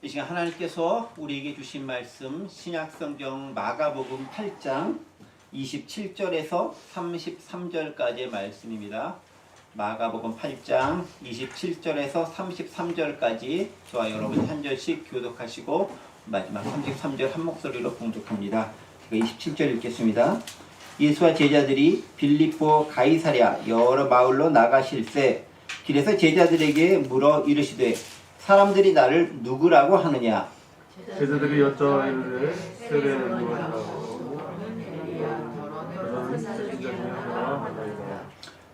이 시간 하나님께서 우리에게 주신 말씀 신약성경 마가복음 8장 27절에서 33절까지의 말씀입니다. 마가복음 8장 27절에서 33절까지 저와 여러분 한 절씩 교독하시고 마지막 33절 한 목소리로 봉독합니다. 제가 27절 읽겠습니다. 예수와 제자들이 빌립보 가이사랴 여러 마을로 나가실새 길에서 제자들에게 물어 이르시되 사람들이 나를 누구라고 하느냐? 제자들이 여쭤 이르되 세례를 요한이라고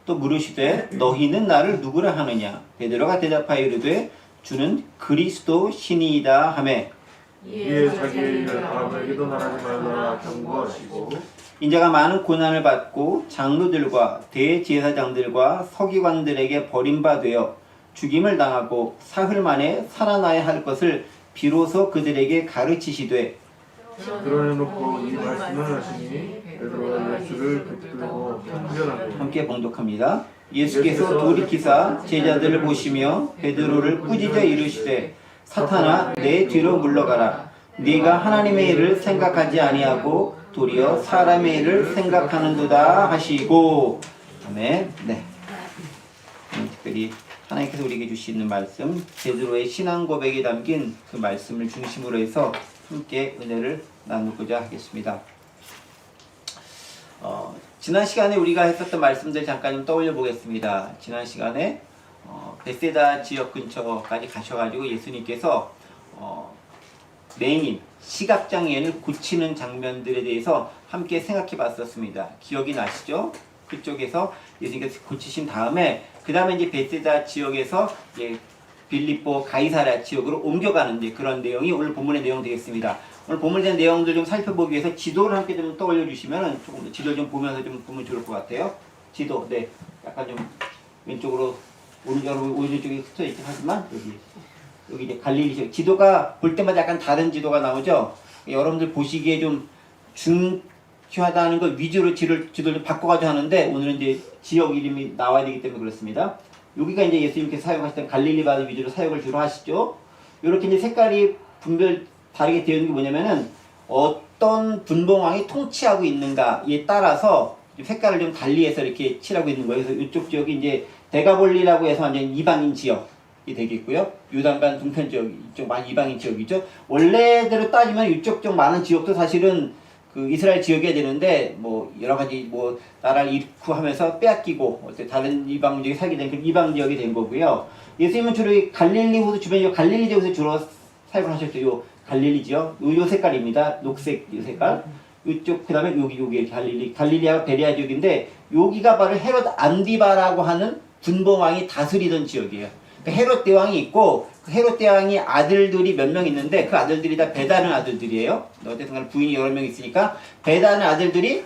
또 물으시되 너희는 나를 누구라 하느냐? 베드로가 대답하여 이르되 주는 그리스도 신이다 하매 이에 자기의 일을 아무에게도 말하지 말라 경고하시고 인자가 많은 고난을 받고 장로들과 대제사장들과 서기관들에게 버림받되어 죽임을 당하고 사흘 만에 살아나야 할 것을 비로소 그들에게 가르치시되 드러내놓고 이 말씀을 하시니 베드로가 예수를 붙들고 편견하고 함께 봉독합니다. 예수께서 돌이키사 제자들을 보시며 베드로를 꾸짖어 이르시되 사탄아 내 뒤로 물러가라. 네가 하나님의 일을 생각하지 아니하고 도리어 사람의 일을 생각하는도다 하시고 아멘. 네. 특별히 하나님께서 우리에게 주시는 말씀 베드로의 신앙 고백이 담긴 그 말씀을 중심으로 해서 함께 은혜를 나누고자 하겠습니다. 지난 시간에 우리가 했었던 말씀들 잠깐 좀 떠올려 보겠습니다. 지난 시간에 베세다 지역 근처까지 가셔가지고 예수님께서 맹인, 시각장애인을 고치는 장면들에 대해서 함께 생각해 봤었습니다. 기억이 나시죠? 그쪽에서 예수님께서 고치신 다음에 그 다음에 이제 베세다 지역에서 빌립보 가이사랴 지역으로 옮겨가는 그런 내용이 오늘 본문의 내용 되겠습니다. 오늘 본문에 대한 내용들 좀 살펴보기 위해서 지도를 함께 좀 떠올려 주시면 조금 지도를 좀 보면서 좀 보면 좋을 것 같아요. 지도, 네, 약간 좀 왼쪽으로 오른쪽에 흩어져 있긴 하지만 여기 이제 갈릴리 지역 지도가 볼 때마다 약간 다른 지도가 나오죠. 여러분들 보시기에 좀 중요하다는 걸 위주로 지도를 좀 바꿔가지고 하는데 오늘은 이제 지역 이름이 나와야 되기 때문에 그렇습니다. 여기가 이제 예수님께서 사용하셨던 갈릴리 바다 위주로 사용을 주로 하시죠. 이렇게 이제 색깔이 분별 다르게 되어 있는 게 뭐냐면은 어떤 분봉왕이 통치하고 있는가에 따라서 색깔을 좀 달리해서 이렇게 칠하고 있는 거예요. 그래서 이쪽 지역이 이제 데가볼리라고 해서 완전 이방인 지역이 되겠고요. 유단간 동편 지역 이쪽 많이 이방인 지역이죠. 원래대로 따지면 이쪽 쪽 많은 지역도 사실은 그 이스라엘 지역이어야 되는데 뭐 여러 가지 뭐 나라를 잃고 하면서 빼앗기고 다른 이방 지역에 살게 된 그 이방 지역이 된 거고요. 예수님은 주로 이 갈릴리 호수 주변 갈릴리 지역에서 주로 사용을 하셨죠. 요 갈릴리 지역 요 색깔입니다. 녹색 요 색깔. 이쪽 그다음에 여기 갈릴리아가 베레아 지역인데 여기가 바로 헤롯 안디바라고 하는 분봉왕이 다스리던 지역이에요. 헤롯 대왕이 있고 그 헤롯 대왕이 아들들이 몇 명 있는데 그 아들들이 다 베다는 아들들이에요. 어쨌든 간에 부인이 여러 명 있으니까 베다는 아들들이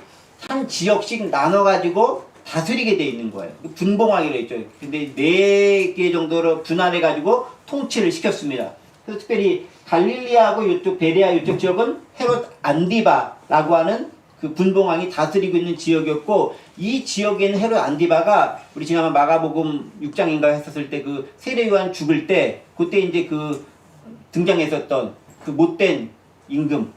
한 지역씩 나눠가지고 다스리게 돼 있는 거예요. 분봉왕이라고 했죠. 근데 4개 정도로 분할해가지고 통치를 시켰습니다. 그래서 특별히 갈릴리아하고 이쪽 베레아 이쪽 지역은 헤롯 안디바라고 하는 그 분봉왕이 다스리고 있는 지역이었고 이 지역에 있는 헤롯 안디바가 우리 지난번 마가복음 6장인가 했었을 때 그 세례 요한 죽을 때 그때 이제 그 등장했었던 그 못된 임금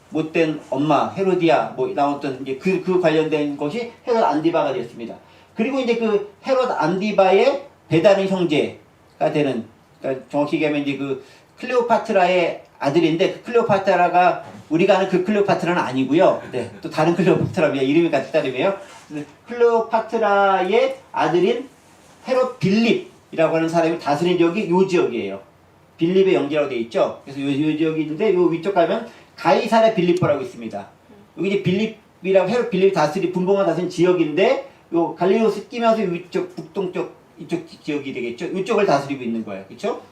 못된 엄마 헤로디아 뭐 나왔던 이제 그 관련된 것이 헤롯 안디바가 되었습니다. 그리고 이제 그 헤롯 안디바의 베다는 형제가 되는 그러니까 정확히 얘기하면 이제 그 클레오파트라의 아들인데 그 클레오파트라가 우리가 아는 그 클레오파트라는 아니고요. 네, 또 다른 클레오파트라입니다. 이름이 같은 따름이에요. 클레오파트라의 아들인 헤롯 빌립이라고 하는 사람이 다스린 지역이 요 지역이에요. 빌립의 영지라고 되어 있죠. 그래서 요 지역이 있는데 요 위쪽 가면 가이사랴 빌립보라고 있습니다. 여기 이제 빌립이라고 헤롯 빌립이 다스린 분봉왕 다스린 지역인데 요 갈릴리호수 끼면서 위쪽 북동쪽 이쪽 지역이 되겠죠. 이쪽을 다스리고 있는 거예요. 그렇죠?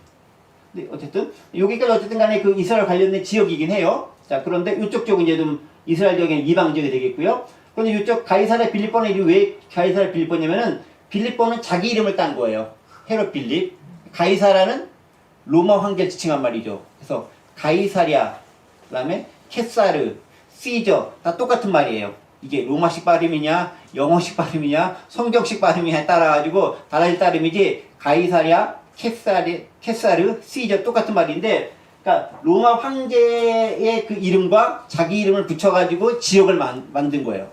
네, 어쨌든 여기까지 어쨌든 간에 그 이스라엘 관련된 지역이긴 해요. 자, 그런데 이쪽 쪽은 이제 좀 이스라엘 지역의 이방 지역이 되겠고요. 그런데 이쪽 가이사랴 빌립보는 왜 가이사랴 빌립보냐면은 빌립보는 자기 이름을 딴 거예요. 헤롯 빌립. 가이사라는 로마 황제를 지칭한 말이죠. 그래서 가이사랴, 그다음에 케사르, 시저 다 똑같은 말이에요. 이게 로마식 발음이냐, 영어식 발음이냐, 성경식 발음이냐에 따라가지고 달라질 따름이지 가이사랴, 케사르, 시저 똑같은 말인데 그러니까 로마 황제의 그 이름과 자기 이름을 붙여가지고 지역을 만든 거예요.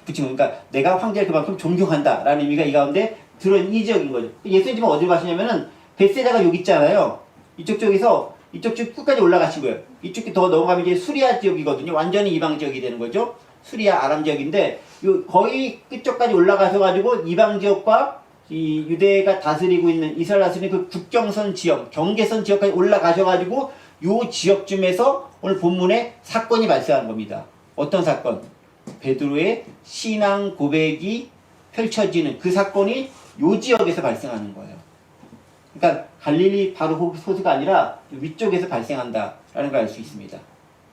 붙인 거. 그러니까 내가 황제를 그만큼 존경한다라는 의미가 이 가운데 들어있는 이 지역인 거죠. 예수님은 어디로 가시냐면은 벳세다가 여기 있잖아요. 이쪽 쪽에서 이쪽 쪽 끝까지 올라가신 거예요. 이쪽이 더 넘어가면 이제 수리아 지역이거든요. 완전히 이방 지역이 되는 거죠. 수리아 아람 지역인데 요 거의 끝쪽까지 올라가서 가지고 이방 지역과 이 유대가 다스리고 있는 이스라엘 다스리는 그 국경선 지역, 경계선 지역까지 올라가셔 가지고 요 지역쯤에서 오늘 본문에 사건이 발생한 겁니다. 어떤 사건? 베드로의 신앙 고백이 펼쳐지는 그 사건이 요 지역에서 발생하는 거예요. 그러니까 갈릴리 바로 호수가 아니라 위쪽에서 발생한다라는 걸 알 수 있습니다.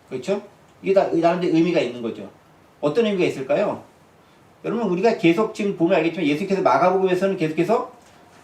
그렇죠? 이게 다 나름대로 의미가 있는 거죠. 어떤 의미가 있을까요? 여러분 우리가 계속 지금 보면 알겠지만 예수께서 마가복음에서는 계속해서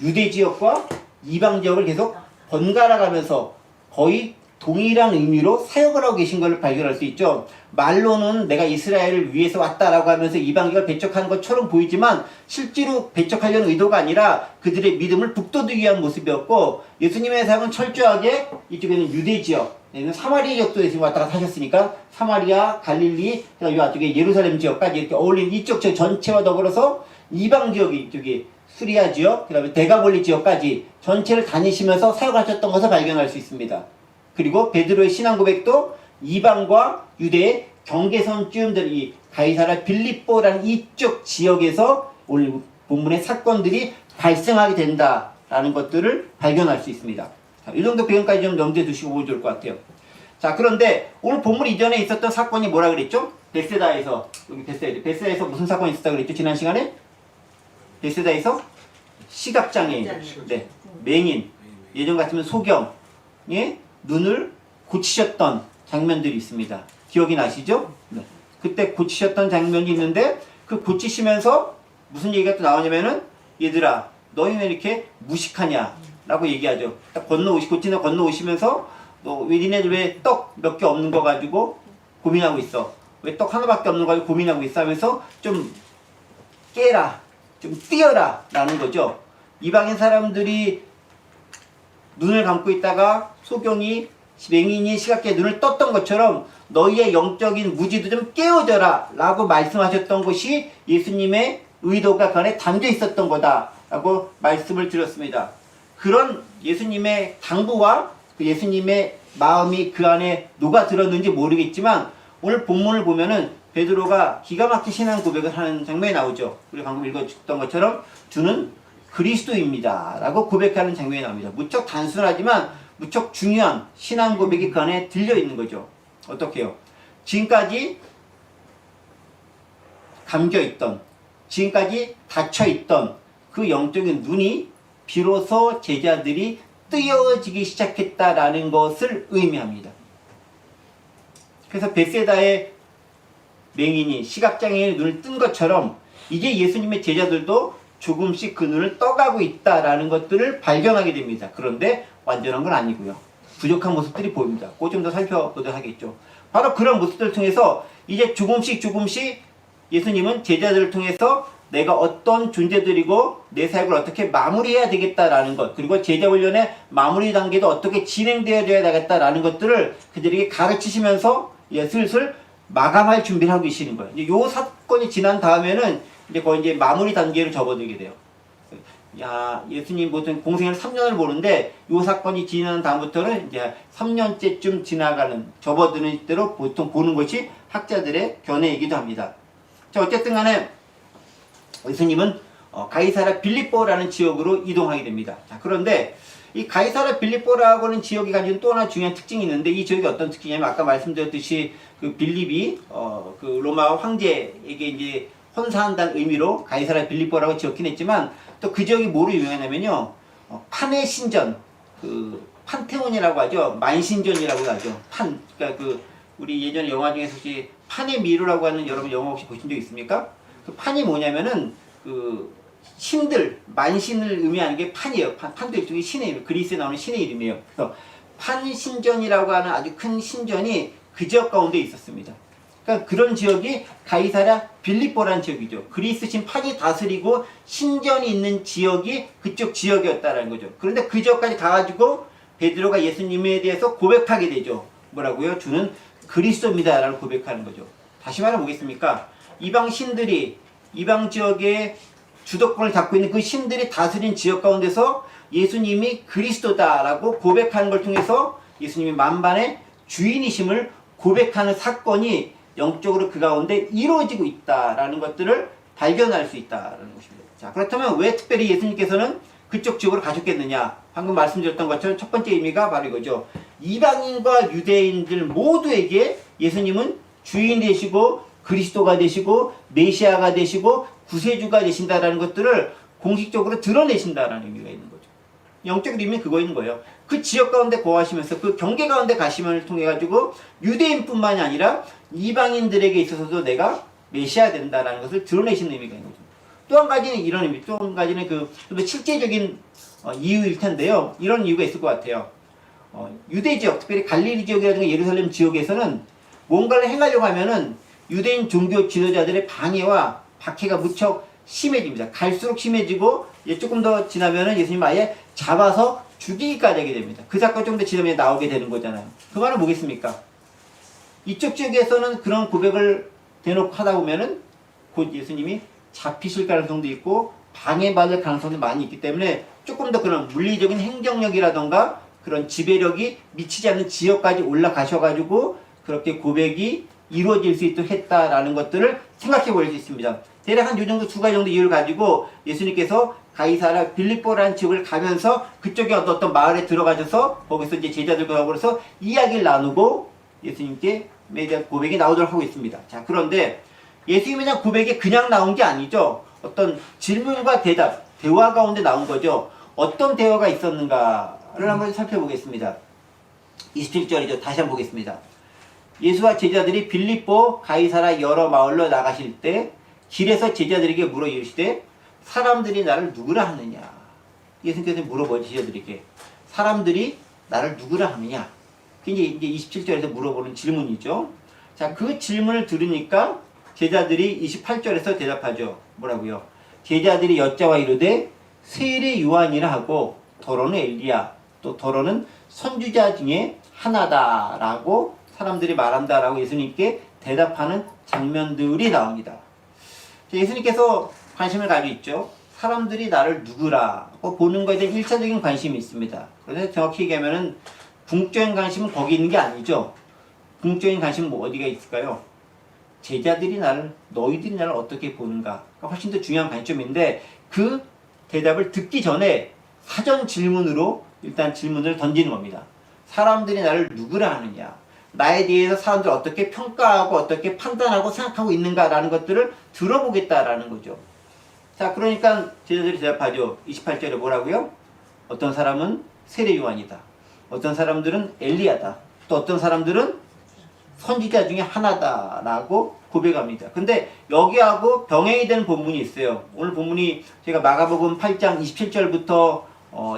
유대 지역과 이방 지역을 계속 번갈아 가면서 거의 동일한 의미로 사역을 하고 계신 것을 발견할 수 있죠. 말로는 내가 이스라엘을 위해서 왔다라고 하면서 이방 지역을 배척하는 것처럼 보이지만 실제로 배척하려는 의도가 아니라 그들의 믿음을 북돋우기 위한 모습이었고 예수님의 사역은 철저하게 이쪽에는 유대 지역, 사마리아 지역도 예수님 왔다 갔다 하셨으니까 사마리아, 갈릴리, 이 앞쪽에 예루살렘 지역까지 이렇게 어울린 이쪽 지역 전체와 더불어서 이방 지역이 이쪽에 수리아 지역, 그 다음에 데가볼리 지역까지 전체를 다니시면서 사역하셨던 것을 발견할 수 있습니다. 그리고 베드로의 신앙 고백도 이방과 유대의 경계선쯤들 이 가이사랴 빌립보라는 이쪽 지역에서 오늘 본문의 사건들이 발생하게 된다라는 것들을 발견할 수 있습니다. 자, 이 정도 배경까지 좀 염두에 두시고 보면 좋을 것 같아요. 자, 그런데 오늘 본문 이전에 있었던 사건이 뭐라 그랬죠? 벳세다에서 여기 벳세다에서 무슨 사건이 있었다 그랬죠? 지난 시간에 벳세다에서 시각장애인, 네, 맹인, 예전 같으면 소경의 눈을 고치셨던 장면들이 있습니다. 기억이 나시죠? 네. 그때 고치셨던 장면이 있는데 그 고치시면서 무슨 얘기가 또 나오냐면은 얘들아 너희 왜 이렇게 무식하냐 라고 얘기하죠. 딱 고치나 건너오시면서 너 왜 니네들 왜 떡 몇 개 없는 거 가지고 고민하고 있어. 왜 떡 하나밖에 없는 거 가지고 고민하고 있어 하면서 좀 깨라, 좀 뛰어라 라는 거죠. 이방인 사람들이 눈을 감고 있다가 소경이 맹인이 시각계 눈을 떴던 것처럼 너희의 영적인 무지도 좀 깨어져라 라고 말씀하셨던 것이 예수님의 의도가 그 안에 담겨 있었던 거다 라고 말씀을 드렸습니다. 그런 예수님의 당부와 예수님의 마음이 그 안에 녹아들었는지 모르겠지만 오늘 본문을 보면은 베드로가 기가 막힌 신앙 고백을 하는 장면이 나오죠. 우리 방금 읽어줬던 것처럼 주는 그리스도입니다 라고 고백하는 장면이 나옵니다. 무척 단순하지만 무척 중요한 신앙 고백이 그 안에 들려있는 거죠. 어떻게요? 지금까지 감겨있던, 지금까지 닫혀있던 그 영적인 눈이 비로소 제자들이 뜨여지기 시작했다라는 것을 의미합니다. 그래서 벳세다의 맹인이 시각장애인의 눈을 뜬 것처럼 이제 예수님의 제자들도 조금씩 그 눈을 떠가고 있다라는 것들을 발견하게 됩니다. 그런데 완전한 건 아니고요. 부족한 모습들이 보입니다. 그거 좀 더 살펴보도록 하겠죠. 바로 그런 모습들을 통해서 이제 조금씩 예수님은 제자들을 통해서 내가 어떤 존재들이고 내 사역을 어떻게 마무리해야 되겠다라는 것, 그리고 제자 훈련의 마무리 단계도 어떻게 진행되어야 되겠다라는 것들을 그들에게 가르치시면서 슬슬 마감할 준비를 하고 계시는 거예요. 이제 요 사건이 지난 다음에는 이제 거의 이제 마무리 단계로 접어들게 돼요. 예수님 보통 공생을 3년을 보는데 요 사건이 지난 다음부터는 이제 3년째쯤 지나가는 접어드는 때로 보통 보는 것이 학자들의 견해이기도 합니다. 자, 어쨌든 간에 예수님은 가이사랴 빌립보라는 지역으로 이동하게 됩니다. 자, 그런데 이 가이사랴 빌립보라고 하는 지역이 가진 또 하나 중요한 특징이 있는데 이 지역이 어떤 특징이냐면 아까 말씀드렸듯이 그 빌립이 그 로마 황제에게 이제 헌사한다는 의미로 가이사랴 빌립보라고 지었긴 했지만 또 그 지역이 뭐로 유명하냐면요. 판의 신전, 그 판테온이라고 하죠. 만신전이라고 하죠. 그러니까 그 우리 예전에 영화 중에서 혹시 판의 미로라고 하는 여러분 영화 혹시 보신 적 있습니까? 그 판이 뭐냐면은 그 신들, 만신을 의미하는 게 판이에요. 판도 일종의 신의 이름, 그리스에 나오는 신의 이름이에요. 그래서 판신전이라고 하는 아주 큰 신전이 그 지역 가운데 있었습니다. 그러니까 그런 지역이 가이사랴 빌립보라는 지역이죠. 그리스 신 판이 다스리고 신전이 있는 지역이 그쪽 지역이었다라는 거죠. 그런데 그 지역까지 가가지고 베드로가 예수님에 대해서 고백하게 되죠. 뭐라고요? 주는 그리스도입니다 라고 고백하는 거죠. 다시 말해 보겠습니까? 이방 신들이 이방 지역의 주도권을 잡고 있는 그 신들이 다스린 지역 가운데서 예수님이 그리스도다라고 고백하는 걸 통해서 예수님이 만반의 주인이심을 고백하는 사건이 영적으로 그 가운데 이루어지고 있다라는 것들을 발견할 수 있다라는 것입니다. 자, 그렇다면 왜 특별히 예수님께서는 그쪽 지역으로 가셨겠느냐? 방금 말씀드렸던 것처럼 첫 번째 의미가 바로 이거죠. 이방인과 유대인들 모두에게 예수님은 주인 되시고 그리스도가 되시고 메시아가 되시고 구세주가 되신다라는 것들을 공식적으로 드러내신다라는 의미가 있는 거죠. 영적인 의미는 그거인 거예요. 그 지역 가운데 거하시면서 그 경계 가운데 가심을 통해 가지고 유대인뿐만이 아니라 이방인들에게 있어서도 내가 메시아 된다라는 것을 드러내시는 의미가 있는 거죠. 또 한 가지는 이런 의미, 또 한 가지는 그 실제적인 이유일 텐데요. 이런 이유가 있을 것 같아요. 유대 지역, 특별히 갈릴리 지역이라든가 예루살렘 지역에서는 뭔가를 행하려고 하면은 유대인 종교 지도자들의 방해와 박해가 무척 심해집니다. 갈수록 심해지고 조금 더 지나면은 예수님 아예 잡아서 죽이기까지 하게 됩니다. 그 사건 좀 더 지나면 나오게 되는 거잖아요. 그 말은 뭐겠습니까? 이쪽 지역에서는 그런 고백을 대놓고 하다 보면은 곧 예수님이 잡히실 가능성도 있고 방해받을 가능성도 많이 있기 때문에 조금 더 그런 물리적인 행정력이라던가 그런 지배력이 미치지 않는 지역까지 올라가셔가지고 그렇게 고백이 이루어질 수 있도록 했다라는 것들을 생각해 볼 수 있습니다. 대략 한 요 정도 두 가지 정도 이유를 가지고 예수님께서 가이사랴 빌립보라는 지역을 가면서 그쪽에 어떤 마을에 들어가셔서 거기서 이제 제자들과 더불어서 이야기를 나누고 예수님께 대한 고백이 나오도록 하고 있습니다. 자, 그런데 예수님에 대한 고백이 그냥 나온 게 아니죠. 어떤 질문과 대답, 대화 가운데 나온 거죠. 어떤 대화가 있었는가를 한번 살펴보겠습니다. 27절이죠. 다시 한번 보겠습니다. 예수와 제자들이 빌립보 가이사랴 여러 마을로 나가실 때 길에서 제자들에게 물어 이르시되 사람들이 나를 누구라 하느냐. 예수님께서 물어보죠. 제자들에게 사람들이 나를 누구라 하느냐. 그게 이제 27절에서 물어보는 질문이죠. 자, 그 질문을 들으니까 제자들이 28절에서 대답하죠. 뭐라고요? 제자들이 여짜와 이르되 세례 요한이라 하고 더러는 엘리야 또 더러는 선지자 중에 하나다라고 사람들이 말한다라고 예수님께 대답하는 장면들이 나옵니다. 예수님께서 관심을 가지고 있죠. 사람들이 나를 누구라고 보는 것에 대한 일차적인 관심이 있습니다. 그런데 정확히 얘기하면은 궁적인 관심은 거기 있는 게 아니죠. 궁적인 관심은 뭐 어디가 있을까요? 제자들이 너희들이 나를 어떻게 보는가? 훨씬 더 중요한 관점인데 그 대답을 듣기 전에 사전 질문으로 일단 질문을 던지는 겁니다. 사람들이 나를 누구라 하느냐? 나에 대해서 사람들이 어떻게 평가하고 어떻게 판단하고 생각하고 있는가라는 것들을 들어보겠다라는 거죠. 자, 그러니까 제자들이 대답하죠. 28절에 뭐라고요? 어떤 사람은 세례 요한이다. 어떤 사람들은 엘리야다. 또 어떤 사람들은 선지자 중에 하나다라고 고백합니다. 근데 여기하고 병행이 되는 본문이 있어요. 오늘 본문이 제가 마가복음 8장 27절부터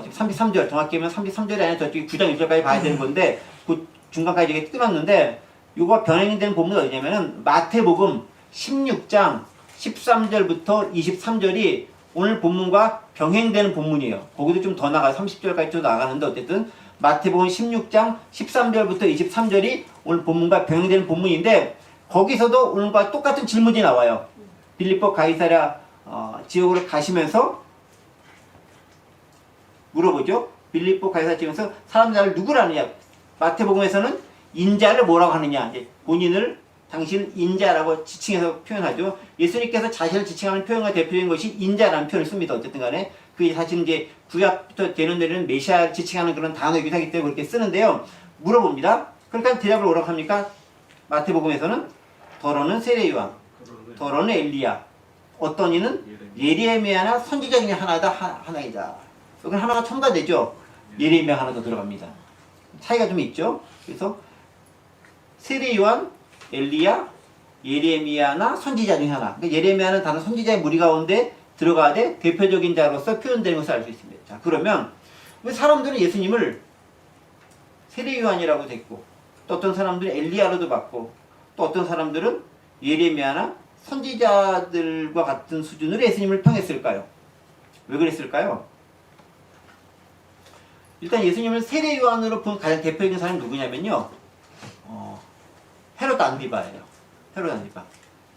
지금 33절, 정확히 하면 33절이 아니라 저쪽이 9장 1절까지 봐야 되는 건데 그 중간까지 이게 끊었는데 이거 병행이 되는 본문이 어디냐면은 마태복음 16장 13절부터 23절이 오늘 본문과 병행되는 본문이에요. 거기도 좀 더 나가요. 30절까지 좀 나가는데 어쨌든 마태복음 16장 13절부터 23절이 오늘 본문과 병행되는 본문인데 거기서도 오늘과 똑같은 질문이 나와요. 빌립보 가이사랴 지역으로 가시면서 물어보죠. 빌립보 가이사랴 지역에서 사람들이 나를 누구라 하느냐. 마태복음에서는 인자를 뭐라고 하느냐. 이제 본인을 당신 인자라고 지칭해서 표현하죠. 예수님께서 자신을 지칭하는 표현과 대표적인 것이 인자라는 표현을 씁니다. 어쨌든 간에 그게 사실 이제 구약부터 되는 데는 메시아를 지칭하는 그런 단어이기도 하기 때문에 그렇게 쓰는데요. 물어봅니다. 그러니까 대답을 뭐라고 합니까? 마태복음에서는 더러는 세례 요한, 더러는 엘리야, 어떤 이는 예레미야나 선지자 중에 하나이다. 여기 하나가 첨가되죠. 예레미야 하나 더 들어갑니다. 차이가 좀 있죠. 그래서 세례 요한, 엘리야, 예레미야나 선지자 중에 하나. 그러니까 예레미야는 다른 선지자의 무리 가운데 들어가되 대표적인 자로서 표현되는 것을 알 수 있습니다. 자, 그러면 왜 사람들은 예수님을 세례 요한이라고 됐고 또 어떤 사람들은 엘리야로도 받고 또 어떤 사람들은 예레미야나 선지자들과 같은 수준으로 예수님을 평했을까요? 왜 그랬을까요? 일단 예수님을 세례 요한으로 본 가장 대표적인 사람이 누구냐면요. 헤롯 안디바예요. 헤롯 안디바.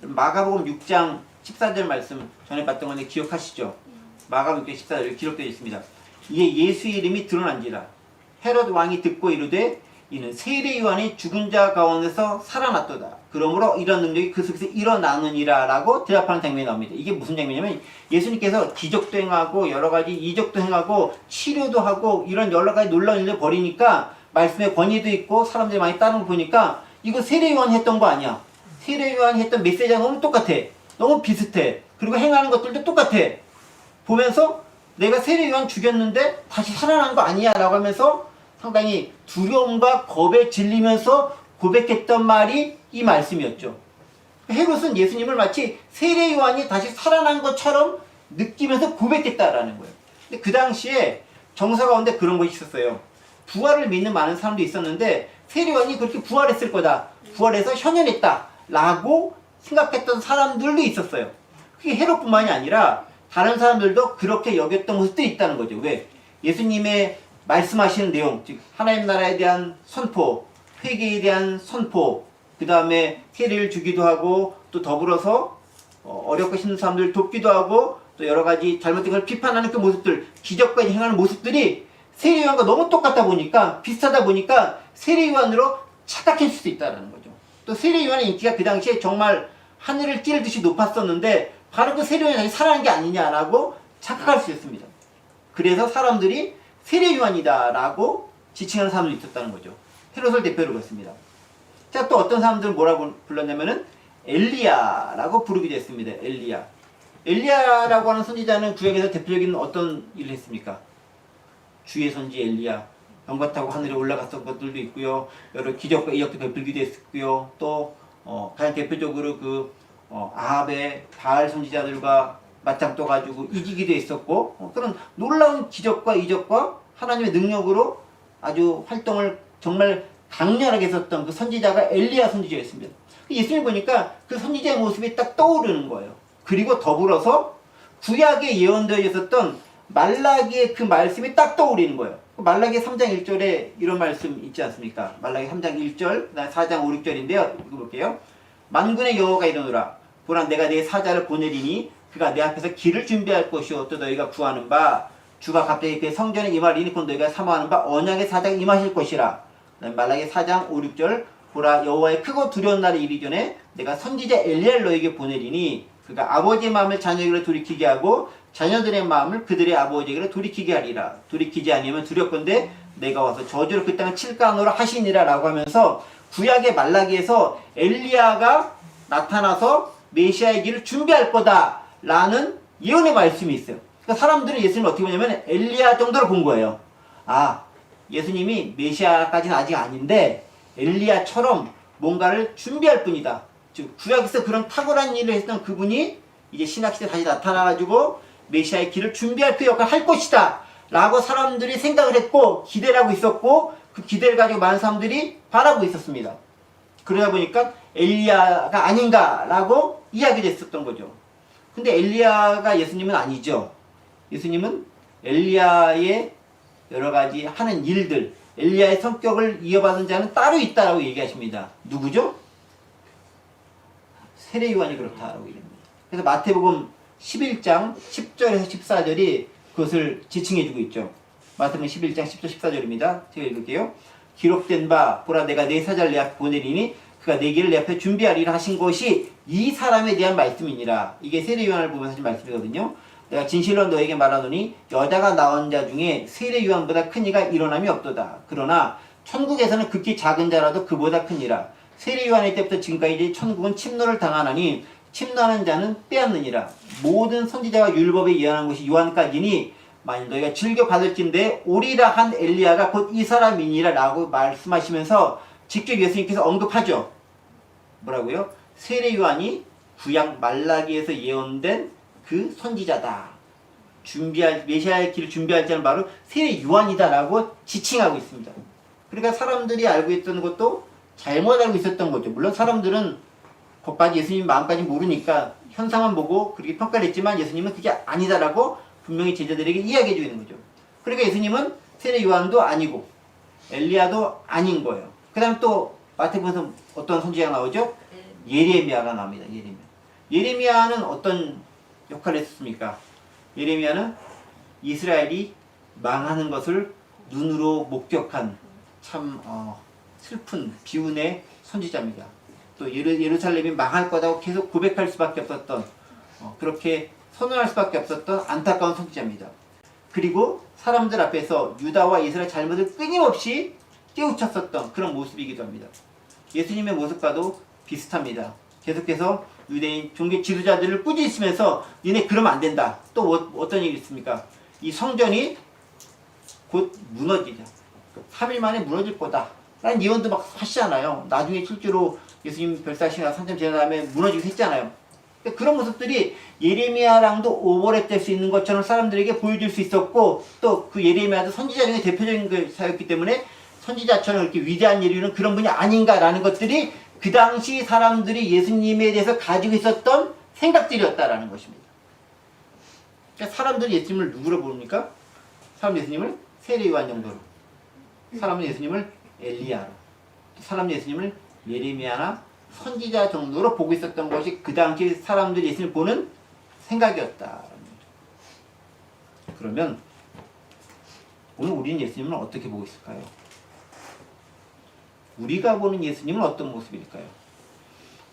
마가복음 6장 14절 말씀 전에 봤던 건데 기억하시죠? 마가복음 6장 14절 기록되어 있습니다. 이에 예수의 이름이 드러난지라 헤롯 왕이 듣고 이르되 이는 세례 요한이 죽은 자 가운데서 살아났도다. 그러므로 이런 능력이 그 속에서 일어나느니라 라고 대답하는 장면이 나옵니다. 이게 무슨 장면이냐면 예수님께서 기적도 행하고 여러 가지 이적도 행하고 치료도 하고 이런 여러 가지 놀라운 일을 벌이니까 말씀에 권위도 있고 사람들이 많이 따르는 거 보니까 이거 세례 요한이 했던 거 아니야. 세례 요한이 했던 메시지가 너무 똑같아. 너무 비슷해. 그리고 행하는 것들도 똑같아. 보면서 내가 세례 요한 죽였는데 다시 살아난 거 아니야 라고 하면서 상당히 두려움과 겁에 질리면서 고백했던 말이 이 말씀이었죠. 헤롯은 예수님을 마치 세례 요한이 다시 살아난 것처럼 느끼면서 고백했다라는 거예요. 근데 그 당시에 정서 가운데 그런 것이 있었어요. 부활을 믿는 많은 사람도 있었는데 세례 요한이 그렇게 부활했을 거다. 부활해서 현현했다. 라고 생각했던 사람들도 있었어요. 그게 헤롯뿐만이 아니라 다른 사람들도 그렇게 여겼던 모습들이 있다는 거죠. 왜? 예수님의 말씀하시는 내용, 즉 하나님 나라에 대한 선포, 회개에 대한 선포, 그 다음에 세례를 주기도 하고 또 더불어서 어렵고 힘든 사람들을 돕기도 하고 또 여러 가지 잘못된 걸 비판하는 그 모습들, 기적과 행하는 모습들이 세례 요한과 너무 똑같다 보니까 비슷하다 보니까 세례 요한으로 착각했을 수 있다는 거죠. 또 세례 요한의 인기가 그 당시에 정말 하늘을 찌르듯이 높았었는데 바로 그 세례 요한이 다시 살아난 게 아니냐라고 착각할 수 있습니다. 그래서 사람들이 세례 요한이다 라고 지칭하는 사람들이 있었다는 거죠. 헤롯을 대표로 그렇습니다. 자, 또 어떤 사람들은 뭐라고 불렀냐면은 엘리야라고 부르기도 했습니다. 엘리야. 엘리야라고 하는 선지자는 구약에서 대표적인 어떤 일을 했습니까? 주의 선지 엘리야. 병과 타고 하늘에 올라갔던 것들도 있고요. 여러 기적과 이적도 베풀기도 했고요. 또 가장 대표적으로 아합의 바알 선지자들과 맞짱 떠가지고 이기기도 했었고 그런 놀라운 기적과 이적과 하나님의 능력으로 아주 활동을 정말 강렬하게 했었던 그 선지자가 엘리야 선지자였습니다. 예수님 보니까 그 선지자의 모습이 딱 떠오르는 거예요. 그리고 더불어서 구약에 예언되어 있었던 말라기의 그 말씀이 딱 떠오르는 거예요. 말라기 3장 1절에 이런 말씀 있지 않습니까? 말라기 3장 1절, 그 다음에 4장 5, 6절인데요. 읽어볼게요. 만군의 여호와가 이르노라. 보라 내가 내 사자를 보내리니 그가 내 앞에서 길을 준비할 것이요 또 너희가 구하는 바 주가 갑자기 그의 성전에 임하리니 곧 너희가 사모하는 바 언약의 사자가 임하실 것이라. 말라기 4장 5, 6절 보라 여호와의 크고 두려운 날이 이르기 전에 내가 선지자 엘리야를 너에게 보내리니 그가 아버지의 마음을 자녀에게로 돌이키게 하고 자녀들의 마음을 그들의 아버지에게로 돌이키게 하리라. 돌이키지 아니하면 두렵건대 내가 와서 저주로 그 땅을 칠까 하노라 하시니라 라고 하면서 구약의 말라기에서 엘리야가 나타나서 메시아의 길을 준비할 거다 라는 예언의 말씀이 있어요. 그러니까 사람들은 예수님을 어떻게 보냐면 엘리야 정도로 본 거예요. 아, 예수님이 메시아까지는 아직 아닌데 엘리야처럼 뭔가를 준비할 분이다. 즉 구약에서 그런 탁월한 일을 했던 그분이 이제 신약시대에 다시 나타나가지고 메시아의 길을 준비할 그 역할을 할 것이다 라고 사람들이 생각을 했고 기대를 하고 있었고 그 기대를 가지고 많은 사람들이 바라고 있었습니다. 그러다 보니까 엘리야가 아닌가 라고 이야기를 했었던 거죠. 근데 엘리야가 예수님은 아니죠. 예수님은 엘리야의 여러 가지 하는 일들, 엘리야의 성격을 이어받은 자는 따로 있다라고 얘기하십니다. 누구죠? 세례 요한이 그렇다라고 얘기합니다. 그래서 마태복음 11장 10절에서 14절이 그것을 지칭해주고 있죠. 마태복음 11장 10절 14절입니다. 제가 읽을게요. 기록된 바 보라 내가 내 사자를 내 앞에 보내리니 그가 내 길을 내 앞에 준비하리라 하신 것이 이 사람에 대한 말씀이니라. 이게 세례 요한을 보면서 하신 말씀이거든요. 내가 진실로 너에게 말하노니 여자가 낳은 자 중에 세례 요한보다 큰 이가 일어남이 없도다. 그러나 천국에서는 극히 작은 자라도 그보다 크니라. 세례 요한의 때부터 지금까지 천국은 침노를 당하나니 침노하는 자는 빼앗느니라. 모든 선지자와 율법에 예언한 것이 요한까지니 만일 너희가 즐겨 받을진대 오리라 한 엘리야가 곧 이 사람이니라 라고 말씀하시면서 직접 예수님께서 언급하죠. 뭐라고요? 세례 요한이 구약 말라기에서 예언된 그 선지자다. 메시아의 길을 준비할 자는 바로 세례 요한이다라고 지칭하고 있습니다. 그러니까 사람들이 알고 있던 것도 잘못 알고 있었던 거죠. 물론 사람들은 거기까지 예수님 마음까지 모르니까 현상만 보고 그렇게 평가를 했지만 예수님은 그게 아니다라고 분명히 제자들에게 이야기해 주는 거죠. 그러니까 예수님은 세례 요한도 아니고 엘리야도 아닌 거예요. 그 다음 또 마태복음에서 어떤 선지자가 나오죠? 예레미야가 나옵니다. 예레미야는 어떤 역할을 했습니까? 예레미야는 이스라엘이 망하는 것을 눈으로 목격한 참 슬픈 비운의 선지자입니다. 또 예루살렘이 망할 거다고 계속 고백할 수밖에 없었던 그렇게 선언할 수밖에 없었던 안타까운 선지자입니다. 그리고 사람들 앞에서 유다와 이스라엘 잘못을 끊임없이 깨우쳤었던 그런 모습이기도 합니다. 예수님의 모습과도 비슷합니다. 계속해서 유대인 종교 지도자들을 꾸짖으면서 니네 그러면 안 된다. 또 어떤 얘기 있습니까? 이 성전이 곧 무너지자. 3일 만에 무너질 거다. 라는 예언도 막 하시잖아요. 나중에 실제로 예수님 별사시나 산점 지난 다음에 무너지기도 했잖아요. 그런 모습들이 예레미야랑도 오버랩될 수 있는 것처럼 사람들에게 보여줄 수 있었고 또 그 예레미야도 선지자 중에 대표적인 사였기 때문에 선지자처럼 이렇게 위대한 예리는 그런 분이 아닌가라는 것들이 그 당시 사람들이 예수님에 대해서 가지고 있었던 생각들이었다라는 것입니다. 그러니까 사람들이 예수님을 누구로 부릅니까? 사람 예수님을 세례 요한 정도로, 사람은 예수님을 엘리야로, 사람 예수님을 예레미야나 선지자 정도로 보고 있었던 것이 그 당시 사람들이 예수님을 보는 생각이었다. 그러면 오늘 우리는 예수님을 어떻게 보고 있을까요? 우리가 보는 예수님은 어떤 모습일까요?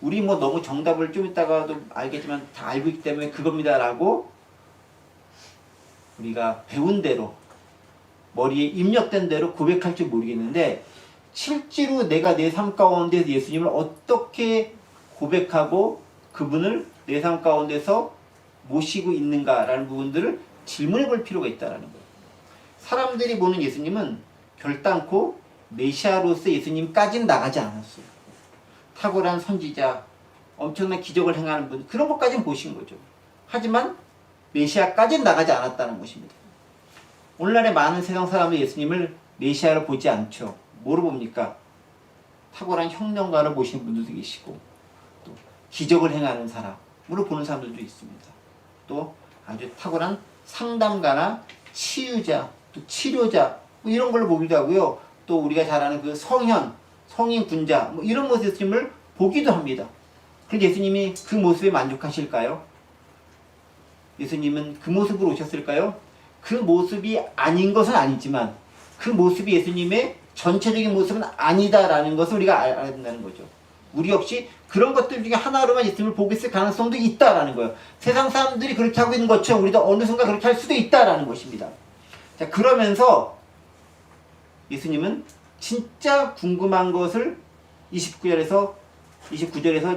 우리 뭐 너무 정답을 좀 이따가도 알겠지만 다 알고 있기 때문에 그겁니다라고 우리가 배운 대로 머리에 입력된 대로 고백할 줄 모르겠는데 실제로 내가 내 삶 가운데서 예수님을 어떻게 고백하고 그분을 내 삶 가운데서 모시고 있는가라는 부분들을 질문해 볼 필요가 있다는 거예요. 사람들이 보는 예수님은 결단코 메시아로서 예수님까지는 나가지 않았어요. 탁월한 선지자, 엄청난 기적을 행하는 분, 그런 것까지는 보신 거죠. 하지만 메시아까지는 나가지 않았다는 것입니다. 오늘날의 많은 세상 사람들이 예수님을 메시아로 보지 않죠. 뭐로 봅니까? 탁월한 혁명가를 보시는 분들도 계시고 또 기적을 행하는 사람으로 보는 사람들도 있습니다. 또 아주 탁월한 상담가나 치유자, 또 치료자 뭐 이런 걸로 보기도 하고요. 또 우리가 잘 아는 그 성현, 성인 군자 뭐 이런 모습의 예수님을 보기도 합니다. 그런데 예수님이 그 모습에 만족하실까요? 예수님은 그 모습으로 오셨을까요? 그 모습이 아닌 것은 아니지만 그 모습이 예수님의 전체적인 모습은 아니다라는 것을 우리가 알아야 된다는 거죠. 우리 역시 그런 것들 중에 하나로만 예수님을 보고 있을 가능성도 있다라는 거예요. 세상 사람들이 그렇게 하고 있는 것처럼 우리도 어느 순간 그렇게 할 수도 있다라는 것입니다. 자, 그러면서 예수님은 진짜 궁금한 것을 29절에서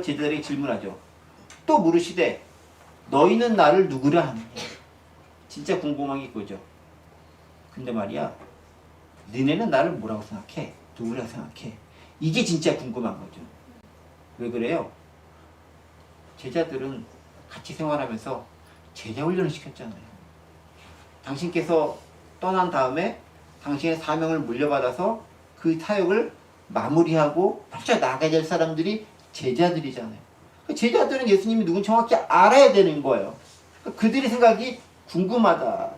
제자들에게 질문하죠. 또 물으시되 너희는 나를 누구라 하느냐. 진짜 궁금한 게 그거죠. 근데 말이야, 너네는 나를 뭐라고 생각해? 누구라 생각해? 이게 진짜 궁금한 거죠. 왜 그래요? 제자들은 같이 생활하면서 제자 훈련을 시켰잖아요. 당신께서 떠난 다음에 당신의 사명을 물려받아서 그 사역을 마무리하고 펼쳐 나가야 될 사람들이 제자들이잖아요. 제자들은 예수님이 누군지 정확히 알아야 되는 거예요. 그들의 생각이 궁금하다.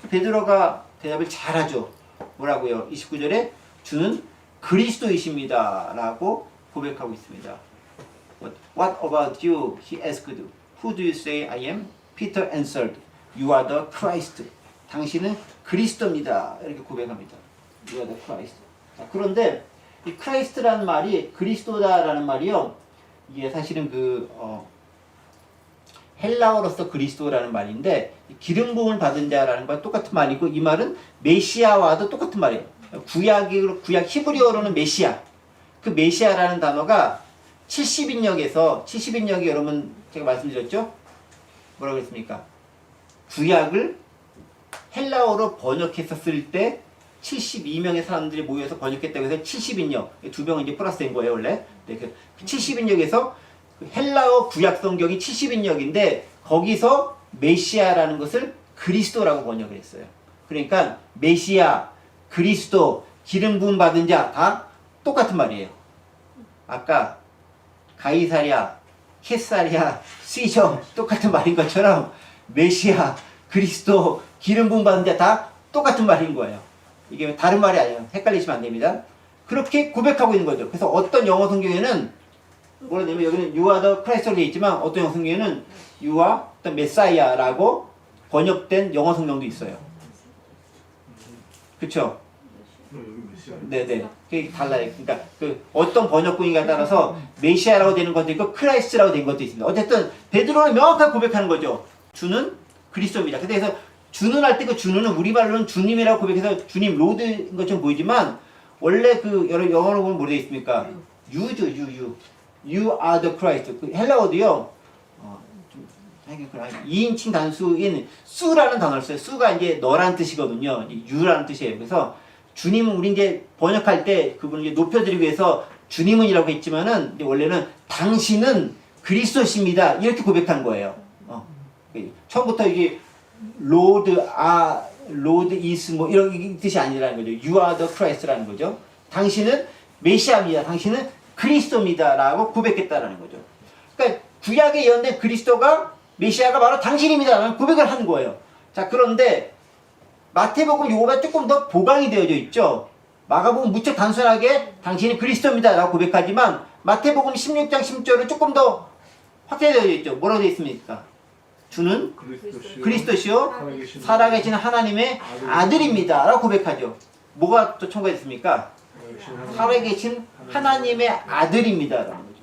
베드로가 대답을 잘하죠. 뭐라고요? 29절에 주는 그리스도이십니다 라고 고백하고 있습니다. What about you? He asked. Who do you say I am? Peter answered. You are the Christ. 당신은 그리스도입니다. 이렇게 고백합니다. You are the Christ. 자, 그런데 이 크라이스트라는 말이 그리스도다라는 말이요. 이게 사실은 헬라어로서 그리스도라는 말인데 기름 부음을 받은 자라는 거와 똑같은 말이고 이 말은 메시아와도 똑같은 말이에요. 구약 히브리어로는 메시아. 그 메시아라는 단어가 70인역이 여러분 제가 말씀드렸죠? 뭐라고 그랬습니까? 구약을 헬라어로 번역했었을 때 72명의 사람들이 모여서 번역했다고 해서 70인역, 2명은 이제 플러스된 거예요 원래. 네, 그 70인역에서 헬라어 구약 성경이 70인역인데 거기서 메시아라는 것을 그리스도라고 번역을 했어요. 그러니까 메시아, 그리스도, 기름 부음 받은 자 다 똑같은 말이에요. 아까 가이사랴, 케사랴, 시저 똑같은 말인 것처럼 메시아, 그리스도, 기름 부음 받은 자 다 똑같은 말인 거예요. 이게 다른 말이 아니에요. 헷갈리시면 안 됩니다. 그렇게 고백하고 있는 거죠. 그래서 어떤 영어 성경에는 뭐라 하냐면 여기는 You are the Christ로 되어 있지만 어떤 영어 성경에는 You are the Messiah라고 번역된 영어 성경도 있어요. 그렇죠? 네네. 그게 달라요. 그러니까 그 어떤 번역본인가에 따라서 메시아라고 되는 것도 있고 크라이스트라고 된 것도 있습니다. 어쨌든 베드로는 명확하게 고백하는 거죠. 주는 그리스도입니다. 그래서 주는 할 때 그 주는은 우리말로는 주님이라고 고백해서 주님 로드인 것처럼 보이지만 원래 그 여러 영어로 보면 뭐라 되어 있습니까? You죠, you. You are the Christ. 그 헬라어도요. 좀 2인칭 단수인 수라는 단어를 써요. 수가 이제 너라는 뜻이거든요. you라는 뜻이에요. 그래서 주님은 우리 이제 번역할 때 그분을 이제 높여드리기 위해서 주님은이라고 했지만은 이제 원래는 당신은 그리스도십니다. 이렇게 고백한 거예요. 처음부터 이게 Lord is 뭐 이런 뜻이 아니라는 거죠. You are the Christ라는 거죠. 당신은 메시아입니다. 당신은 그리스도입니다라고 고백했다라는 거죠. 그러니까 구약에 예언된 그리스도가 메시아가 바로 당신입니다라는 고백을 한 거예요. 자, 그런데 마태복음 요거가 조금 더 보강이 되어져 있죠. 마가복음 무척 단순하게 당신이 그리스도입니다라고 고백하지만 마태복음 16장 10절은 조금 더 확대되어져 있죠. 뭐라고 되어 있습니까? 주는 그리스도시요 살아계신 하나님의 아들입니다 라고 고백하죠. 뭐가 또 첨가됐습니까? 살아계신 하나님의 아들입니다 라는 거죠.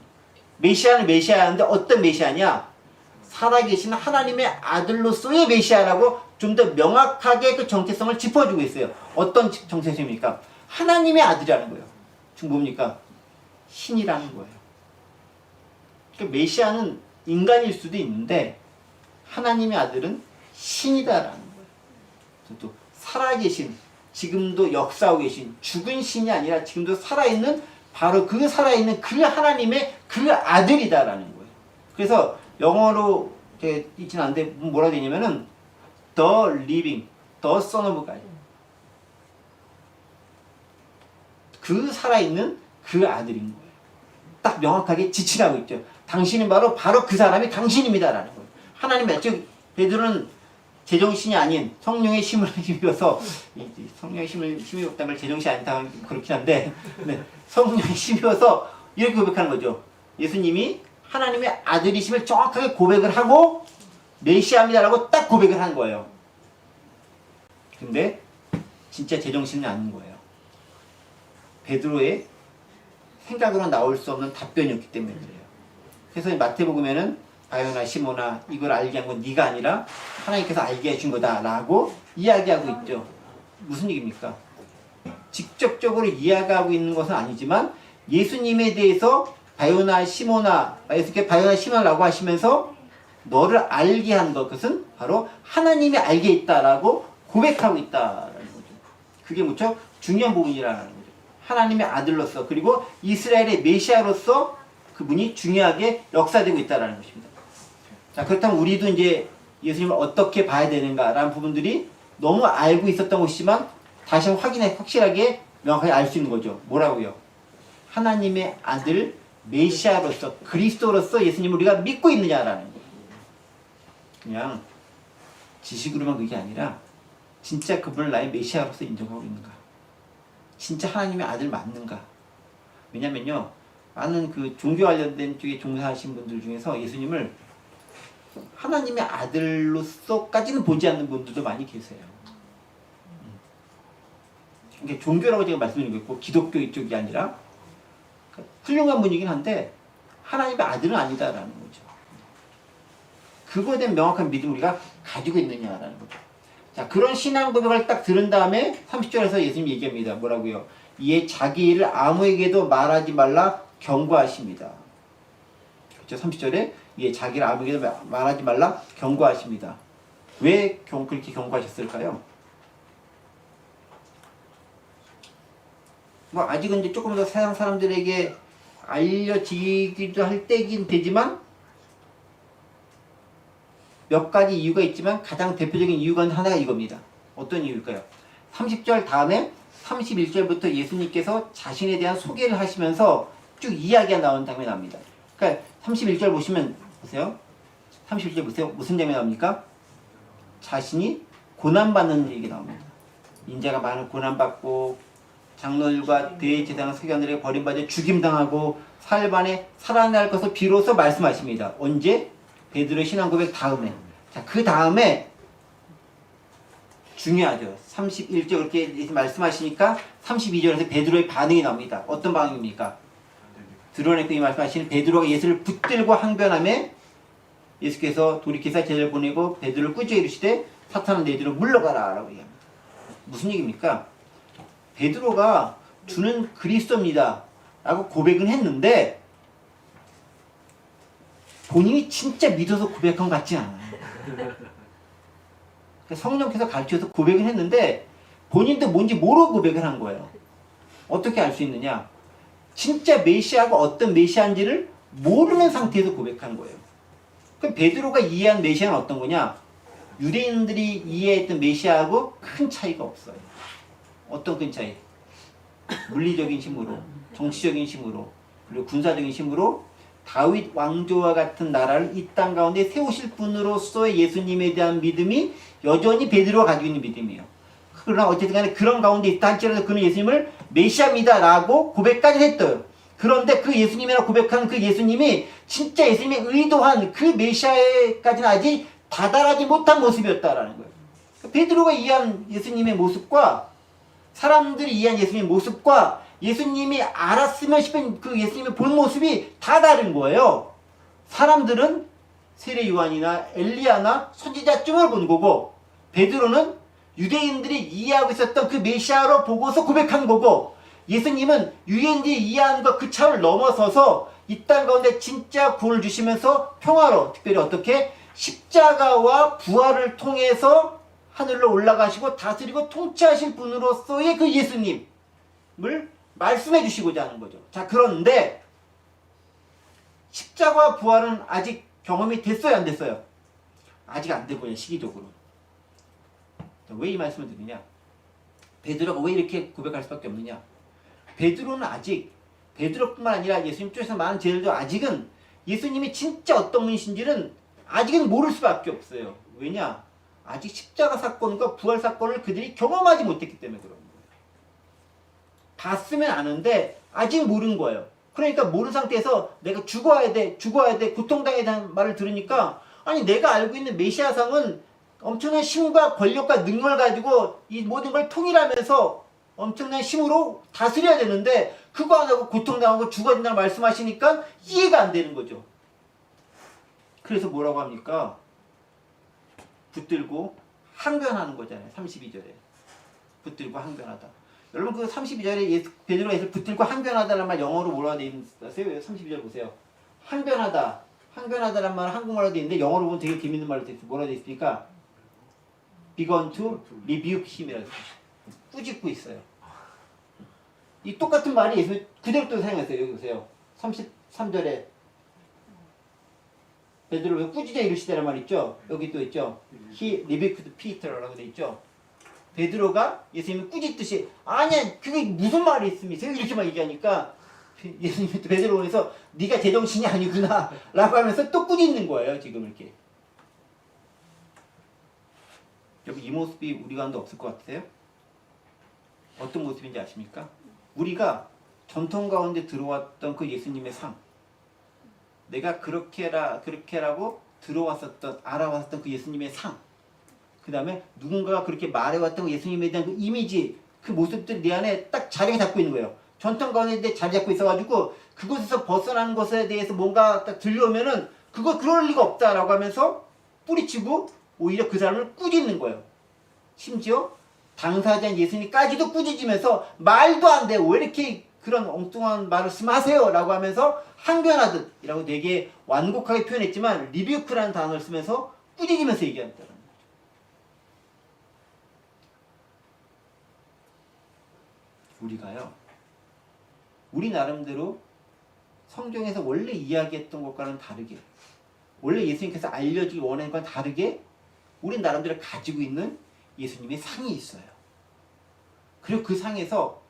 메시아는 메시아인데 어떤 메시아냐? 살아계신 하나님의 아들로서의 메시아라고 좀 더 명확하게 그 정체성을 짚어주고 있어요. 어떤 정체성입니까? 하나님의 아들이라는 거예요. 지금 뭡니까? 신이라는 거예요. 그러니까 메시아는 인간일 수도 있는데 하나님의 아들은 신이다라는 거예요. 또 살아계신, 지금도 역사하고 계신 죽은 신이 아니라 지금도 살아있는 바로 그 살아있는 그 하나님의 그 아들이다라는 거예요. 그래서 영어로 있진 않은데 뭐라 되냐면은 The living, the son of God. 그 살아있는 그 아들인 거예요. 딱 명확하게 지칭하고 있죠. 당신은 바로 그 사람이 당신입니다라는 거예요. 하나님의 즉 베드로는 제정신이 아닌 성령의 힘을 힘입어서 성령의 힘을 힘입었다는 걸 제정신이 아니다 그렇긴 한데 네, 성령의 힘입어서 이렇게 고백하는 거죠. 예수님이 하나님의 아들이심을 정확하게 고백을 하고 메시아입니다라고 딱 고백을 한 거예요. 근데 진짜 제정신은 아닌 거예요. 베드로의 생각으로 나올 수 없는 답변이었기 때문에 그래요. 그래서 마태복음에는 바요나 시모나 이걸 알게 한 건 네가 아니라 하나님께서 알게 해준 거다라고 이야기하고 있죠. 무슨 얘기입니까? 직접적으로 이야기하고 있는 것은 아니지만 예수님에 대해서 바요나 시모나 예수님께 바요나 시모나라고 하시면서 너를 알게 한 것은 바로 하나님이 알게 있다라고 고백하고 있다라는 거죠. 그게 무척 중요한 부분이라는 거죠. 하나님의 아들로서 그리고 이스라엘의 메시아로서 그분이 중요하게 역사되고 있다라는 것입니다. 자, 그렇다면 우리도 이제 예수님을 어떻게 봐야 되는가라는 부분들이 너무 알고 있었던 것이지만 다시 한번 확실하게 명확하게 알 수 있는 거죠. 뭐라고요? 하나님의 아들 메시아로서 그리스도로서 예수님을 우리가 믿고 있느냐라는 거예요. 그냥 지식으로만 그게 아니라 진짜 그분을 나의 메시아로서 인정하고 있는가? 진짜 하나님의 아들 맞는가? 왜냐면요, 많은 그 종교 관련된 쪽에 종사하신 분들 중에서 예수님을 하나님의 아들로서까지는 보지 않는 분들도 많이 계세요. 이게 종교라고 제가 말씀드리고 있고 기독교 이쪽이 아니라 훌륭한 분이긴 한데 하나님의 아들은 아니다라는 거죠. 그거에 대한 명확한 믿음을 우리가 가지고 있느냐라는 거죠. 자, 그런 신앙 고백을 딱 들은 다음에 30절에서 예수님 얘기합니다. 뭐라고요? 이에 자기 일을 아무에게도 말하지 말라 경고하십니다. 그렇죠? 30절에 이에 자기 일을 아무에게도 말하지 말라 경고하십니다. 왜 그렇게 경고하셨을까요? 뭐 아직은 이제 조금 더 세상 사람들에게 알려지기도 할 때긴 되지만 몇 가지 이유가 있지만 가장 대표적인 이유가 하나가 이겁니다. 어떤 이유일까요? 30절 다음에 31절부터 예수님께서 자신에 대한 소개를 하시면서 쭉 이야기가 나오는 장면이 나옵니다. 그러니까 31절 보시면 보세요. 31절 보세요. 무슨 장면이 나옵니까? 자신이 고난받는 얘기 나옵니다. 인자가 많은 고난받고 장로들과 대제사장 서기관들에게 버림받아 죽임당하고 사흘만에 살아날 것을 비로소 말씀하십니다. 언제? 베드로의 신앙 고백 다음에. 자, 그 다음에 중요하죠. 31절 그렇게 말씀하시니까 32절에서 베드로의 반응이 나옵니다. 어떤 반응입니까? 드러내고 이 말씀하시는 베드로가 예수를 붙들고 항변하며 예수께서 돌이키사 제자를 보내고 베드로를 꾸짖어 이르시되 사탄은 내 뒤로 물러가라 라고 얘기합니다. 무슨 얘기입니까? 베드로가 주는 그리스도입니다 라고 고백은 했는데 본인이 진짜 믿어서 고백한 것 같지 않아요. 성령께서 가르쳐서 고백을 했는데 본인도 뭔지 모르고 고백을 한 거예요. 어떻게 알 수 있느냐? 진짜 메시아가 어떤 메시아인지를 모르는 상태에서 고백한 거예요. 그럼 베드로가 이해한 메시아는 어떤 거냐? 유대인들이 이해했던 메시아하고 큰 차이가 없어요. 어떤 큰 차이? 물리적인 힘으로, 정치적인 힘으로, 그리고 군사적인 힘으로 다윗 왕조와 같은 나라를 이 땅 가운데 세우실 분으로서의 예수님에 대한 믿음이 여전히 베드로가 가지고 있는 믿음이에요. 그러나 어쨌든 간에 그런 가운데 있다 할지라도 그는 예수님을 메시아입니다 라고 고백까지 했어요. 그런데 그 예수님이라고 고백한 그 예수님이 진짜 예수님이 의도한 그 메시아에까지는 아직 다다르지 못한 모습이었다라는 거예요. 베드로가 이해한 예수님의 모습과 사람들이 이해한 예수님의 모습과 예수님이 알았으면 싶은 그 예수님의 본 모습이 다 다른 거예요. 사람들은 세례 요한이나 엘리야나 선지자쯤을 본 거고 베드로는 유대인들이 이해하고 있었던 그 메시아로 보고서 고백한 거고 예수님은 유대인들이 이해하는 것 그 차를 넘어서서 이 땅 가운데 진짜 구원을 주시면서 평화로 특별히 어떻게 십자가와 부활을 통해서 하늘로 올라가시고 다스리고 통치하실 분으로서의 그 예수님을 말씀해 주시고자 하는 거죠. 자, 그런데 십자가와 부활은 아직 경험이 됐어요, 안 됐어요? 아직 안 되고요, 시기적으로. 왜 이 말씀을 드리냐? 베드로가 왜 이렇게 고백할 수밖에 없느냐? 베드로는 아직 베드로뿐만 아니라 예수님 쪽에서 많은 제자들도 아직은 예수님이 진짜 어떤 분이신지는 아직은 모를 수밖에 없어요. 왜냐? 아직 십자가 사건과 부활 사건을 그들이 경험하지 못했기 때문에 그런 거예요. 봤으면 아는데 아직 모르는 거예요. 그러니까 모르는 상태에서 내가 죽어야 돼, 고통당해야 되는 말을 들으니까 아니 내가 알고 있는 메시아상은 엄청난 힘과 권력과 능력을 가지고 이 모든 걸 통일하면서 엄청난 힘으로 다스려야 되는데 그거 안 하고 고통당하고 죽어야 된다고 말씀하시니까 이해가 안 되는 거죠. 그래서 뭐라고 합니까? 붙들고 항변하는 거잖아요. 32절에. 붙들고 항변하다. 여러분 그 32절에 베드로가 예수를 붙들고 항변하다라는 말 영어로 뭐라고 되어 있어요? 32절 보세요. 항변하다. 항변하다라는 말은 한국말로 되어 있는데 영어로 보면 되게 재밌는 말로 되어 있어요. 뭐라고 되어 있습니까? begun to rebuke him이라고 꾸짖고 있어요. 이 똑같은 말이 예수 그대로 또 사용했어요. 여기 보세요. 33절에 베드로가 꾸짖어 이르시되라는 말 있죠? 여기 또 있죠? He rebuked Peter라고 돼 있죠? 베드로가 예수님이 꾸짖듯이 아니야 그게 무슨 말이 있습니까? 이렇게만 얘기하니까 예수님이 또 베드로에서 네가 제정신이 아니구나 라고 하면서 또 꾸짖는 거예요. 지금 이렇게. 여러분 이 모습이 우리 가운데 없을 것 같으세요? 어떤 모습인지 아십니까? 우리가 전통 가운데 들어왔던 그 예수님의 삶 내가 그렇게 해라고 들어왔었던 알아왔었던 그 예수님의 삶 그 다음에 누군가가 그렇게 말해왔던 그 예수님에 대한 그 이미지 그 모습들이 내 안에 딱 자리 잡고 있는 거예요. 전통 가운데 자리 잡고 있어가지고 그곳에서 벗어나는 것에 대해서 뭔가 딱 들려오면은 그거 그럴 리가 없다라고 하면서 뿌리치고 오히려 그 사람을 꾸짖는 거예요. 심지어 당사자인 예수님까지도 꾸짖으면서 말도 안 돼. 왜 이렇게 그런 엉뚱한 말씀하세요? 라고 하면서 항변하듯 이라고 되게 완곡하게 표현했지만 리뷰크라는 단어를 쓰면서 꾸짖으면서 얘기한다는 거죠. 우리가요. 우리 나름대로 성경에서 원래 이야기했던 것과는 다르게 원래 예수님께서 알려주기 원하는 것과는 다르게 우리 나름대로 가지고 있는 예수님의 상이 있어요. 그리고 그 상에서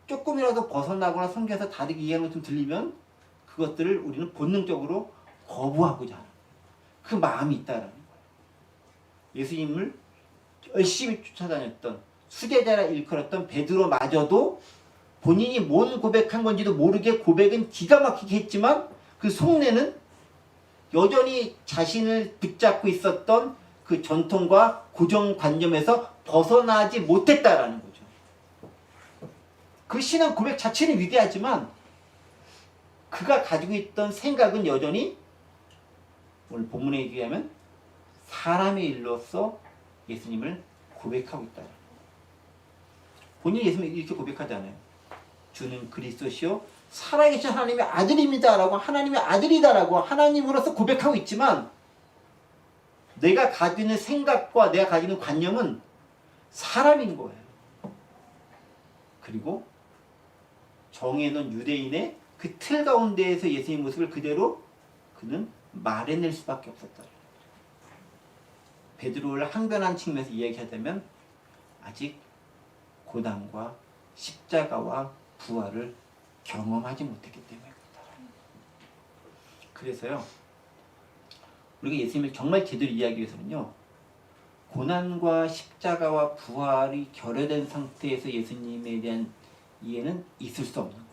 조금이라도 벗어나거나 성경에서 다르게 이해하는 것 좀 들리면 그것들을 우리는 본능적으로 거부하고자 하는 그 마음이 있다라는 거예요. 예수님을 열심히 쫓아다녔던 수제자라 일컬었던 베드로마저도 본인이 뭔 고백한 건지도 모르게 고백은 기가 막히게 했지만 그 속내는 여전히 자신을 붙잡고 있었던 그 전통과 고정관념에서 벗어나지 못했다라는 거죠. 그 신앙 고백 자체는 위대하지만 그가 가지고 있던 생각은 여전히 오늘 본문에 얘기하면 사람의 일로서 예수님을 고백하고 있다. 본인이 예수님을 이렇게 고백하잖아요. 주는 그리스도시요 살아계신 하나님의 아들입니다라고 하나님의 아들이다라고 하나님으로서 고백하고 있지만 내가 가지고 있는 생각과 내가 가지고 있는 관념은 사람인 거예요. 그리고 정해놓은 유대인의 그 틀 가운데에서 예수님 모습을 그대로 그는 말해낼 수밖에 없었다. 베드로를 항변한 측면에서 이야기하자면 아직 고난과 십자가와 부활을 경험하지 못했기 때문에 그렇다. 그래서요, 우리가 예수님을 정말 제대로 이해하기 위해서는요, 고난과 십자가와 부활이 결여된 상태에서 예수님에 대한 이해는 있을 수 없는 거예요.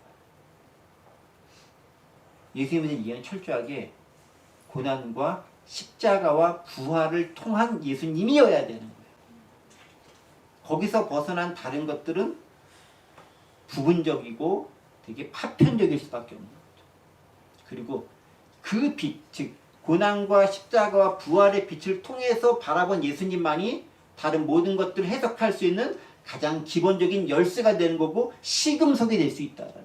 예수님에 대한 이해는 철저하게 고난과 십자가와 부활을 통한 예수님이어야 되는 거예요. 거기서 벗어난 다른 것들은 부분적이고 되게 파편적일 수밖에 없는 거죠. 그리고 그 빛, 즉 고난과 십자가와 부활의 빛을 통해서 바라본 예수님만이 다른 모든 것들을 해석할 수 있는 가장 기본적인 열쇠가 되는 거고 시금석이 될 수 있다는 거죠.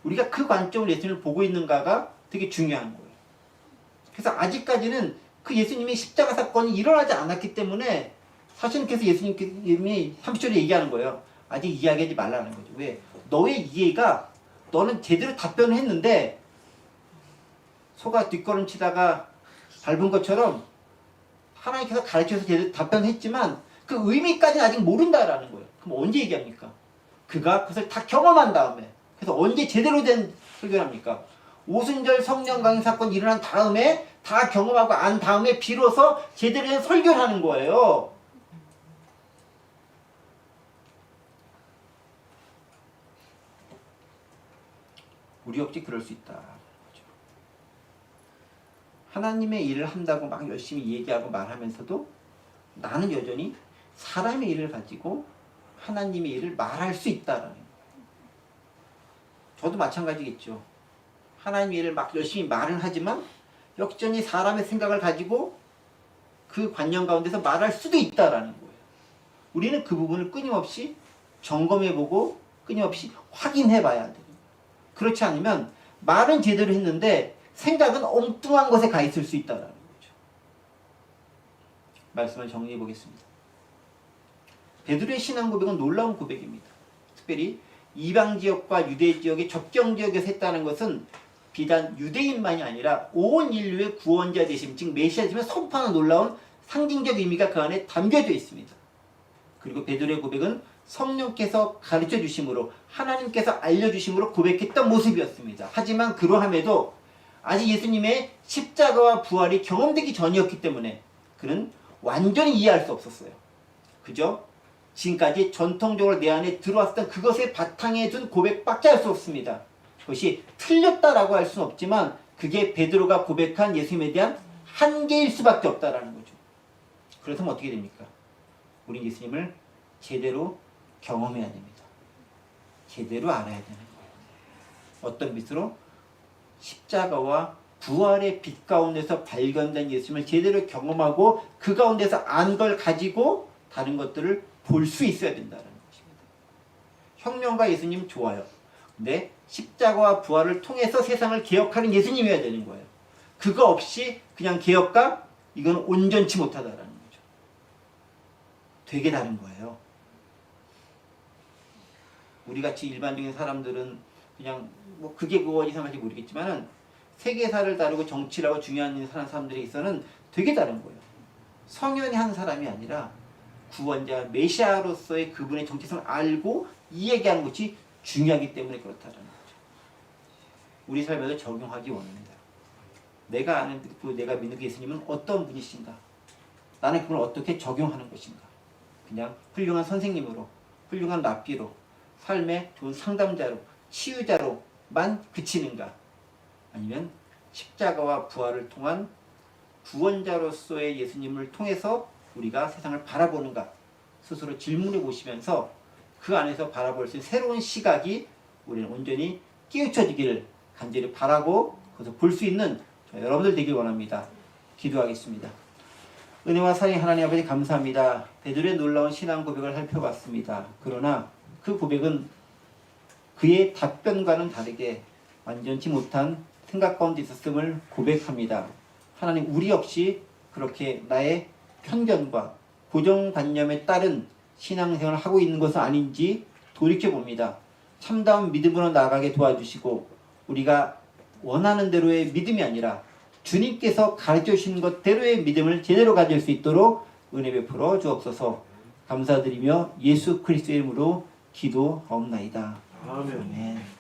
우리가 그 관점으로 예수님을 보고 있는가가 되게 중요한 거예요. 그래서 아직까지는 그 예수님의 십자가 사건이 일어나지 않았기 때문에 사실은 그래서 예수님이 30절에 얘기하는 거예요. 아직 이야기하지 말라는 거죠. 왜? 너의 이해가 너는 제대로 답변을 했는데 소가 뒷걸음치다가 밟은 것처럼 하나님께서 가르쳐서 제대로 답변했지만 그 의미까지는 아직 모른다라는 거예요. 그럼 언제 얘기합니까? 그가 그것을 다 경험한 다음에 그래서 언제 제대로 된 설교를 합니까? 오순절 성령 강림 사건이 일어난 다음에 다 경험하고 안 다음에 비로소 제대로 된 설교를 하는 거예요. 우리 역시 그럴 수 있다. 하나님의 일을 한다고 막 열심히 얘기하고 말하면서도 나는 여전히 사람의 일을 가지고 하나님의 일을 말할 수 있다라는 거예요. 저도 마찬가지겠죠. 하나님의 일을 막 열심히 말은 하지만 역전히 사람의 생각을 가지고 그 관념 가운데서 말할 수도 있다라는 거예요. 우리는 그 부분을 끊임없이 점검해보고 끊임없이 확인해봐야 돼요. 그렇지 않으면 말은 제대로 했는데 생각은 엉뚱한 것에 가 있을 수 있다는 거죠. 말씀을 정리해 보겠습니다. 베드로의 신앙 고백은 놀라운 고백입니다. 특별히 이방 지역과 유대 지역의 접경 지역에서 했다는 것은 비단 유대인만이 아니라 온 인류의 구원자 되심, 즉 메시아 되심을 선포하는 놀라운 상징적 의미가 그 안에 담겨져 있습니다. 그리고 베드로의 고백은 성령께서 가르쳐 주심으로 하나님께서 알려주심으로 고백했던 모습이었습니다. 하지만 그러함에도 아직 예수님의 십자가와 부활이 경험되기 전이었기 때문에 그는 완전히 이해할 수 없었어요. 그죠? 지금까지 전통적으로 내 안에 들어왔던 그것을 바탕에 둔 고백밖에 할 수 없습니다. 그것이 틀렸다라고 할 수는 없지만 그게 베드로가 고백한 예수님에 대한 한계일 수밖에 없다라는 거죠. 그렇다면 어떻게 됩니까? 우린 예수님을 제대로 경험해야 됩니다. 제대로 알아야 되는 거예요. 어떤 빛으로? 십자가와 부활의 빛 가운데서 발견된 예수님을 제대로 경험하고 그 가운데서 안 걸 가지고 다른 것들을 볼 수 있어야 된다는 것입니다. 혁명과 예수님 좋아요. 근데 십자가와 부활을 통해서 세상을 개혁하는 예수님이어야 되는 거예요. 그거 없이 그냥 개혁가? 이건 온전치 못하다라는 거죠. 되게 다른 거예요. 우리같이 일반적인 사람들은 그냥 뭐 그게 그거 이상할지 모르겠지만은 세계사를 다루고 정치를 하고 중요한 일을 하는 사람들에 있어서는 되게 다른 거예요. 성현이 한 사람이 아니라 구원자 메시아로서의 그분의 정체성을 알고 이 얘기하는 것이 중요하기 때문에 그렇다는 거죠. 우리 삶에도 적용하기 원합니다. 내가 아는 내가 믿는 예수님은 어떤 분이신가? 나는 그걸 어떻게 적용하는 것인가? 그냥 훌륭한 선생님으로, 훌륭한 랍비로, 삶의 좋은 상담자로, 치유자로만 그치는가? 아니면 십자가와 부활을 통한 구원자로서의 예수님을 통해서 우리가 세상을 바라보는가? 스스로 질문해 보시면서 그 안에서 바라볼 수 있는 새로운 시각이 우리는 온전히 깨우쳐지기를 간절히 바라고 그래서 볼 수 있는 여러분들 되길 원합니다. 기도하겠습니다. 은혜와 사랑의 하나님 아버지 감사합니다. 베드로의 놀라운 신앙 고백을 살펴봤습니다. 그러나 그 고백은 그의 답변과는 다르게 완전치 못한 생각 가운데 있었음을 고백합니다. 하나님, 우리 역시 그렇게 나의 편견과 고정관념에 따른 신앙생활을 하고 있는 것은 아닌지 돌이켜봅니다. 참다운 믿음으로 나아가게 도와주시고 우리가 원하는 대로의 믿음이 아니라 주님께서 가르쳐 주신 것대로의 믿음을 제대로 가질 수 있도록 은혜 베풀어 주옵소서. 감사드리며 예수 그리스도의 이름으로 기도하옵나이다. 아멘. 아멘.